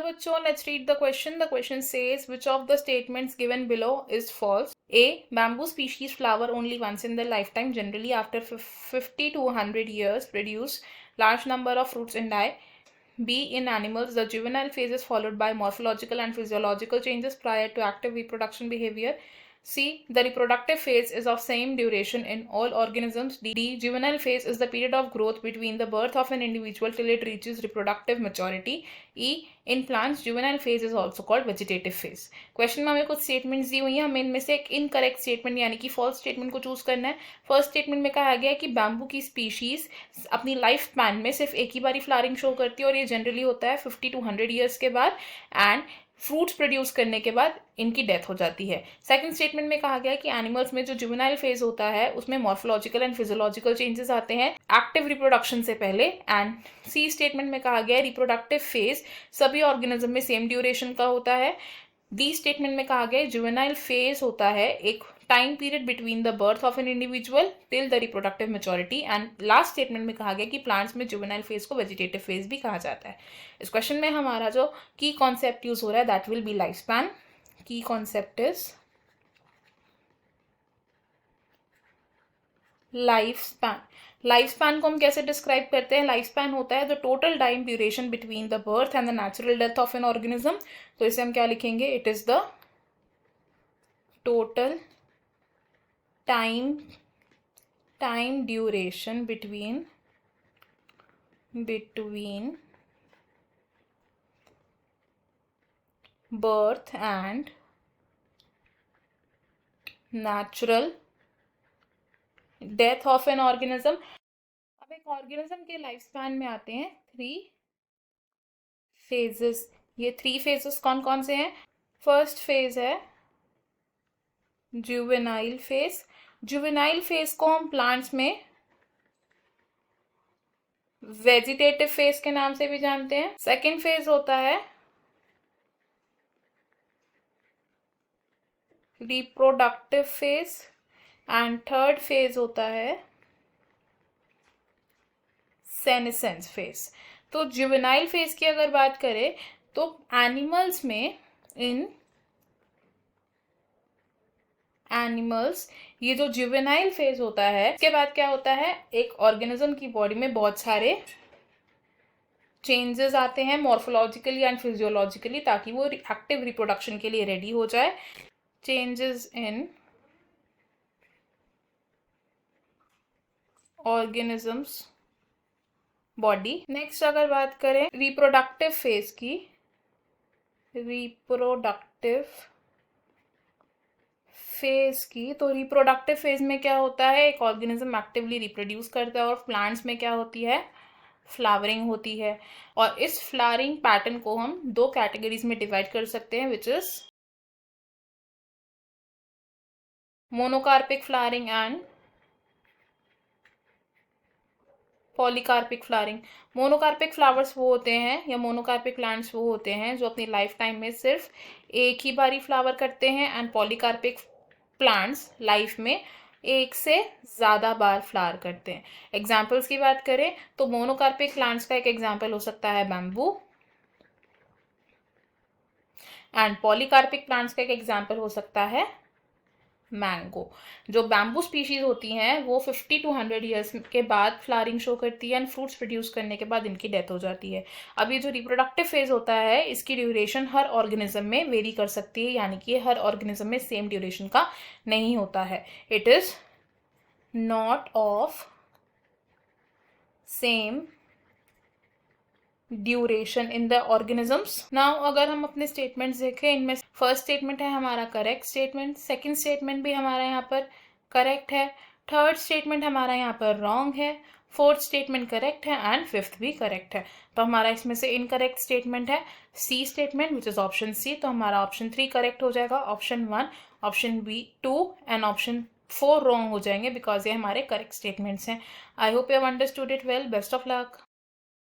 बच्चों, let's read the question. The question says, which of the statements given below is false? A. Bamboo species flower only once in their lifetime, generally after 50 to 100 years, produce large number of fruits and die. B. In animals, the juvenile phase is followed by morphological and physiological changes prior to active reproduction behavior. C. The reproductive phase is of same duration in all organisms. D. Juvenile phase is the period of growth between the birth of an individual till it reaches reproductive maturity. E. In plants, juvenile phase is also called vegetative phase. Question में हमें कुछ statements दी हुई हैं, हमें इनमें से एक incorrect statement यानी कि फॉल्स स्टेटमेंट को चूज करना है. फर्स्ट स्टेटमेंट में कहा गया है कि बैम्बू की स्पीशीज अपनी लाइफ स्पैन में सिर्फ एक ही बारी फ्लावरिंग शो करती है और ये जनरली होता है 50 to 100 ईयर्स के बाद, एंड फ्रूट्स प्रोड्यूस करने के बाद इनकी डेथ हो जाती है. सेकंड स्टेटमेंट में कहा गया है कि एनिमल्स में जो जुवेनाइल फेज होता है उसमें मॉर्फोलॉजिकल एंड फिजियोलॉजिकल चेंजेस आते हैं एक्टिव रिप्रोडक्शन से पहले. एंड सी स्टेटमेंट में कहा गया है रिप्रोडक्टिव फेज सभी ऑर्गेनिज्म में सेम ड्यूरेशन का होता है. डी स्टेटमेंट में कहा गया है जुवेनाइल फेज होता है एक time period between the birth of an individual till the reproductive maturity. And last statement में कहा गया कि प्लांट्स में जुवेनाइल फेज को वेजिटेटिव फेज भी कहा जाता है. इस क्वेश्चन में हमारा जो की कॉन्सेप्ट यूज हो रहा है that will be life span. Key concept is life span. Life span को हम कैसे डिस्क्राइब करते हैं? लाइफ स्पैन होता है the total time duration between the birth and the natural death of an organism. तो इसे हम क्या लिखेंगे? It is the total time duration between birth and natural death of an organism. अब एक ऑर्गेनिज्म के लाइफ स्पैन में आते हैं 3 फेजेस. ये 3 फेजेस कौन कौन से हैं? फर्स्ट फेज है जुवेनाइल फेज. जुवेनाइल फेज को हम प्लांट्स में वेजिटेटिव फेज के नाम से भी जानते हैं. सेकेंड फेज होता है reproductive phase and third phase होता है सेनेसेंस फेज. तो जुवेनाइल फेज की अगर बात करें तो एनिमल्स में एनिमल्स ये जो जुवेनाइल फेज होता है इसके बाद क्या होता है? एक ऑर्गेनिज्म की बॉडी में बहुत सारे चेंजेस आते हैं मॉर्फोलॉजिकली एंड फिजियोलॉजिकली ताकि वो एक्टिव रिप्रोडक्शन के लिए रेडी हो जाए. Changes in organisms body. Next अगर बात करें रिप्रोडक्टिव फेज की, तो रिप्रोडक्टिव फेज में क्या होता है? एक ऑर्गेनिज्म एक्टिवली रिप्रोड्यूस करता है और प्लांट्स में क्या होती है? फ्लावरिंग होती है. और इस फ्लावरिंग पैटर्न को हम 2 कैटेगरीज में डिवाइड कर सकते हैं which is monocarpic flowering and polycarpic flowering. Monocarpic flowers वो होते हैं या मोनोकार्पिक प्लांट्स वो होते हैं जो अपनी लाइफ टाइम में सिर्फ एक ही बारी फ्लावर करते हैं. एंड पॉलीकार्पिक प्लांट्स लाइफ में एक से ज़्यादा बार फ्लावर करते हैं. एग्जाम्पल्स की बात करें तो मोनोकार्पिक प्लांट्स का एक एग्जाम्पल हो सकता है बैम्बू, एंड पॉलीकार्पिक प्लांट्स का एक एग्जाम्पल हो सकता है मैंगो. जो बैम्बू स्पीशीज होती हैं वो 50 to 100 ईयर्स के बाद फ्लावरिंग शो करती है एंड फ्रूट्स प्रोड्यूस करने के बाद इनकी डेथ हो जाती है. अब ये जो रिप्रोडक्टिव फेज होता है इसकी ड्यूरेशन हर ऑर्गेनिज्म में वेरी कर सकती है यानी कि हर ऑर्गेनिज्म में सेम ड्यूरेशन का नहीं होता है. It is not of same duration in the organisms. Now अगर हम अपने स्टेटमेंट्स देखें इनमें फर्स्ट स्टेटमेंट है हमारा करेक्ट स्टेटमेंट, सेकंड स्टेटमेंट भी हमारा यहाँ पर करेक्ट है, थर्ड स्टेटमेंट हमारा यहाँ पर रॉन्ग है, फोर्थ स्टेटमेंट करेक्ट है एंड फिफ्थ भी करेक्ट है. तो हमारा इसमें से इनकरेक्ट स्टेटमेंट है C statement which is option C. तो हमारा ऑप्शन 3 करेक्ट हो जाएगा, option 1, option B 2 and option 4 wrong हो जाएंगे बिकॉज ये हमारे करेक्ट स्टेटमेंट्स हैं. I hope you have understood it well. Best of luck.